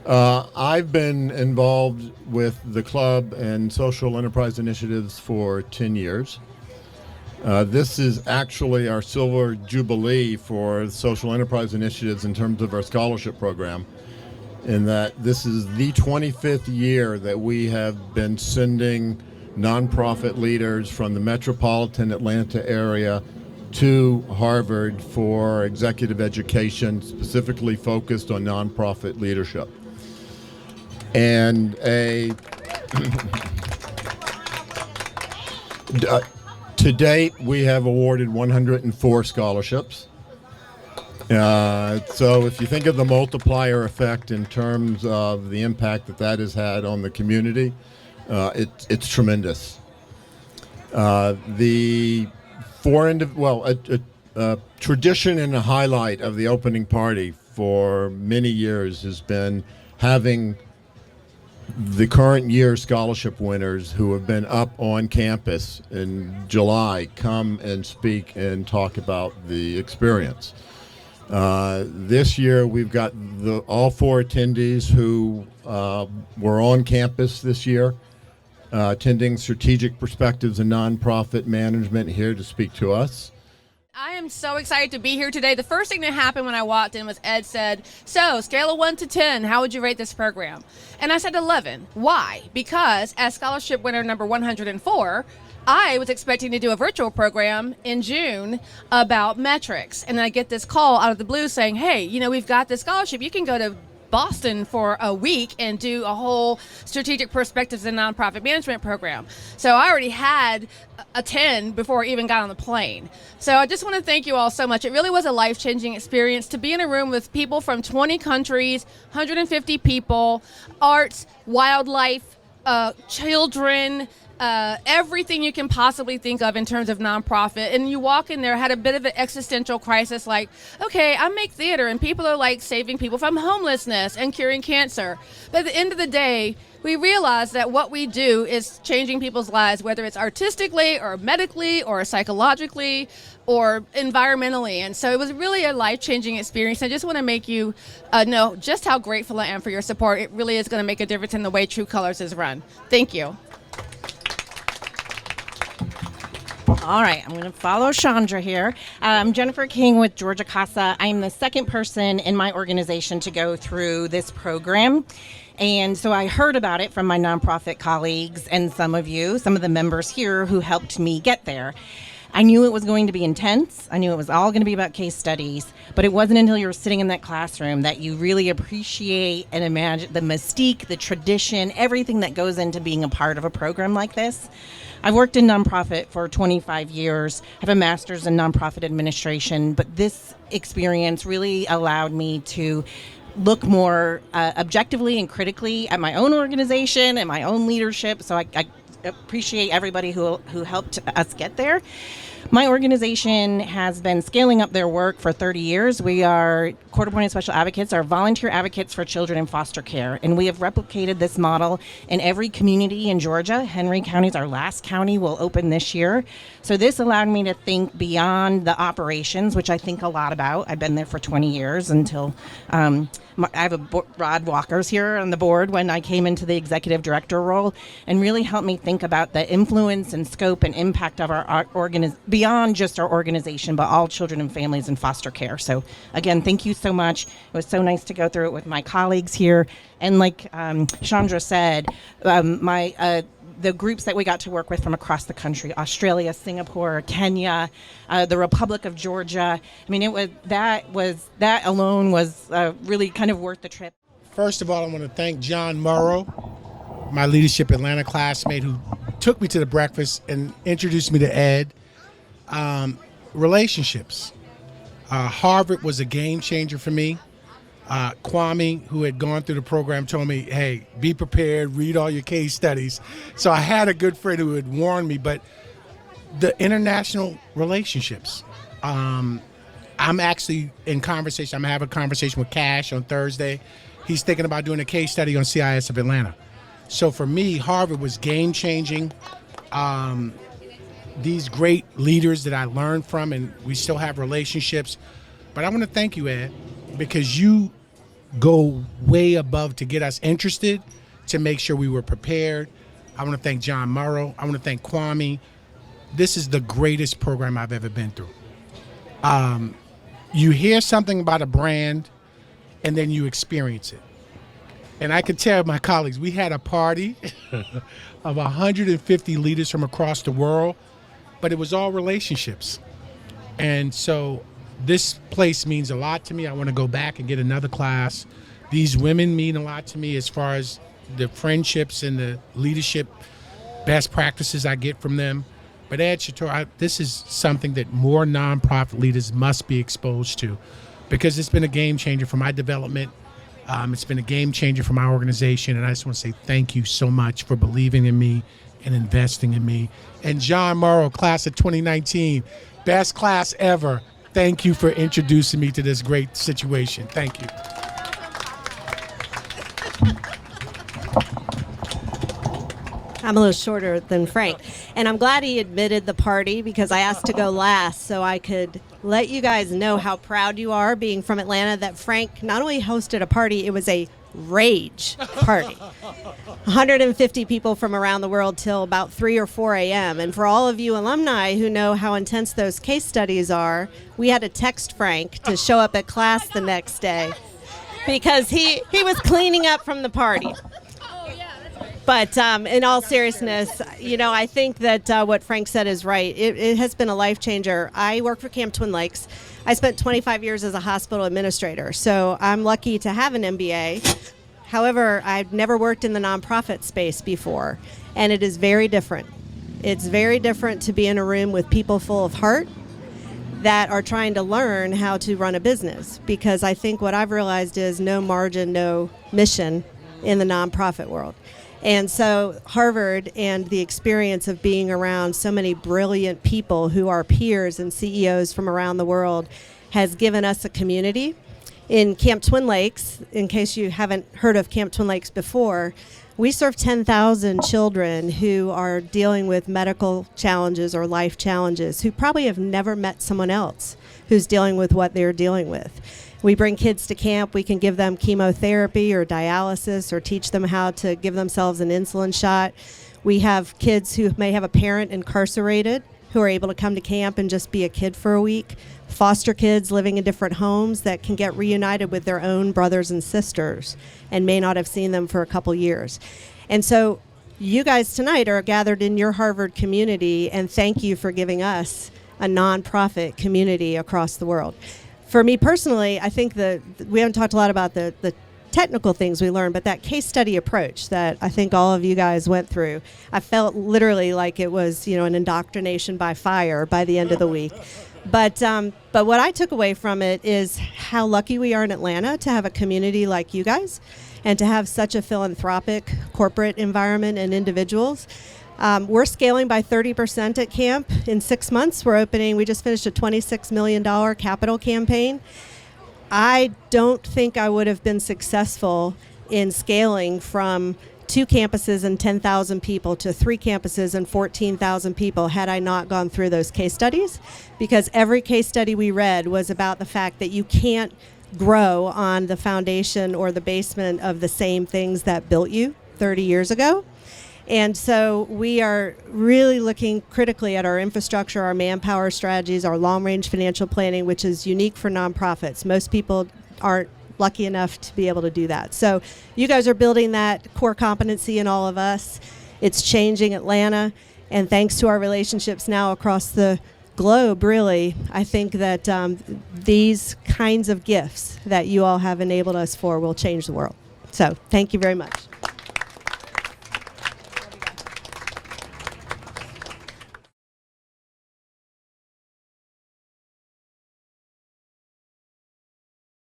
I've been involved with the club and social enterprise initiatives for 10 years. This is actually our silver jubilee for social enterprise initiatives in terms of our scholarship program, in that this is the 25th year that we have been sending nonprofit leaders from the metropolitan Atlanta area to Harvard for executive education, specifically focused on nonprofit leadership. And to date, we have awarded 104 scholarships. So if you think of the multiplier effect in terms of the impact that has had on the community, it's tremendous. The a tradition and a highlight of the opening party for many years has been having the current year scholarship winners who have been up on campus in July come and speak and talk about the experience. This year we've got all four attendees who were on campus this year, attending Strategic Perspectives in Nonprofit Management, here to speak to us. I am so excited to be here today. The first thing that happened when I walked in was Ed said, "So, scale of 1 to 10, how would you rate this program?" And I said 11. Why? Because as scholarship winner number 104, I was expecting to do a virtual program in June about metrics. And I get this call out of the blue saying, "Hey, we've got this scholarship. You can go to Boston for a week and do a whole Strategic Perspectives in Nonprofit Management program." So I already had a 10 before I even got on the plane. So I just want to thank you all so much. It really was a life-changing experience to be in a room with people from 20 countries, 150 people, arts, wildlife, children, everything you can possibly think of in terms of nonprofit. And you walk in there, had a bit of an existential crisis, like, okay, I make theater and people are like saving people from homelessness and curing cancer. But at the end of the day, we realize that what we do is changing people's lives, whether it's artistically or medically or psychologically or environmentally. And so it was really a life-changing experience. I just want to make you know just how grateful I am for your support. It really is going to make a difference in the way True Colors is run. Thank you. All right, I'm going to follow Chandra here. I'm Jennifer King with Georgia CASA. I'm the second person in my organization to go through this program. And so I heard about it from my nonprofit colleagues and some of the members here who helped me get there. I knew it was going to be intense. I knew it was all going to be about case studies, but it wasn't until you were sitting in that classroom that you really appreciate and imagine the mystique, the tradition, everything that goes into being a part of a program like this. I've worked in nonprofit for 25 years. I have a master's in nonprofit administration, but this experience really allowed me to look more objectively and critically at my own organization and my own leadership. So I appreciate everybody who helped us get there. My organization has been scaling up their work for 30 years. We are Court-Appointed Special Advocates, are volunteer advocates for children in foster care, and we have replicated this model in every community in Georgia. Henry County is our last county, will open this year. So this allowed me to think beyond the operations, which I think a lot about. I've been there for 20 years until I have Rod Walker's here on the board when I came into the executive director role, and really helped me think about the influence and scope and impact of our beyond just our organization, but all children and families in foster care. So again, thank you so much. It was so nice to go through it with my colleagues here. And like Chandra said, the groups that we got to work with from across the country, Australia, Singapore, Kenya, the Republic of Georgia. I mean, that alone was really kind of worth the trip. First of all, I want to thank John Morrow, my Leadership Atlanta classmate, who took me to the breakfast and introduced me to Ed. Relationships. Harvard was a game changer for me. Kwame, who had gone through the program, told me, hey, be prepared, read all your case studies. So I had a good friend who had warned me, but the international relationships. I'm actually in conversation. I'm having a conversation with Cash on Thursday. He's thinking about doing a case study on CIS of Atlanta. So for me, Harvard was game changing. These great leaders that I learned from, and we still have relationships. But I want to thank you, Ed, because you go way above to get us interested, to make sure we were prepared. I want to thank John Morrow. I want to thank Kwame. This is the greatest program I've ever been through. You hear something about a brand, and then you experience it. And I could tell my colleagues, we had a party of 150 leaders from across the world, but it was all relationships. And so this place means a lot to me. I want to go back and get another class. These women mean a lot to me as far as the friendships and the leadership best practices I get from them. But Ed Chator, this is something that more nonprofit leaders must be exposed to, because it's been a game changer for my development. It's been a game changer for my organization, and I just want to say thank you so much for believing in me and investing in me. And John Morrow, class of 2019, best class ever. Thank you for introducing me to this great situation. Thank you. I'm a little shorter than Frank. And I'm glad he admitted the party, because I asked to go last so I could let you guys know how proud you are, being from Atlanta, that Frank not only hosted a party, it was a rage party. 150 people from around the world till about 3 or 4 a.m. And for all of you alumni who know how intense those case studies are, we had to text Frank to show up at class the next day because he was cleaning up from the party. But in all seriousness, I think that what Frank said is right. It has been a life changer. I work for Camp Twin Lakes. I spent 25 years as a hospital administrator, so I'm lucky to have an MBA. However, I've never worked in the nonprofit space before, and it is very different. It's very different to be in a room with people full of heart that are trying to learn how to run a business, because I think what I've realized is no margin, no mission in the nonprofit world. And so Harvard and the experience of being around so many brilliant people who are peers and CEOs from around the world has given us a community. In Camp Twin Lakes, in case you haven't heard of Camp Twin Lakes before, we serve 10,000 children who are dealing with medical challenges or life challenges, who probably have never met someone else who's dealing with what they're dealing with. We bring kids to camp. We can give them chemotherapy or dialysis, or teach them how to give themselves an insulin shot. We have kids who may have a parent incarcerated who are able to come to camp and just be a kid for a week. Foster kids living in different homes that can get reunited with their own brothers and sisters and may not have seen them for a couple years. And so you guys tonight are gathered in your Harvard community, and thank you for giving us a nonprofit community across the world. For me personally, I think that we haven't talked a lot about the technical things we learned, but that case study approach that I think all of you guys went through, I felt literally like it was, an indoctrination by fire by the end of the week. But what I took away from it is how lucky we are in Atlanta to have a community like you guys, and to have such a philanthropic corporate environment and individuals. We're scaling by 30% at camp. In 6 months, we just finished a $26 million capital campaign. I don't think I would have been successful in scaling from 2 campuses and 10,000 people to 3 campuses and 14,000 people had I not gone through those case studies, because every case study we read was about the fact that you can't grow on the foundation or the basement of the same things that built you 30 years ago. And so we are really looking critically at our infrastructure, our manpower strategies, our long-range financial planning, which is unique for nonprofits. Most people aren't lucky enough to be able to do that. So you guys are building that core competency in all of us. It's changing Atlanta. And thanks to our relationships now across the globe, really, I think that these kinds of gifts that you all have enabled us for will change the world. So thank you very much.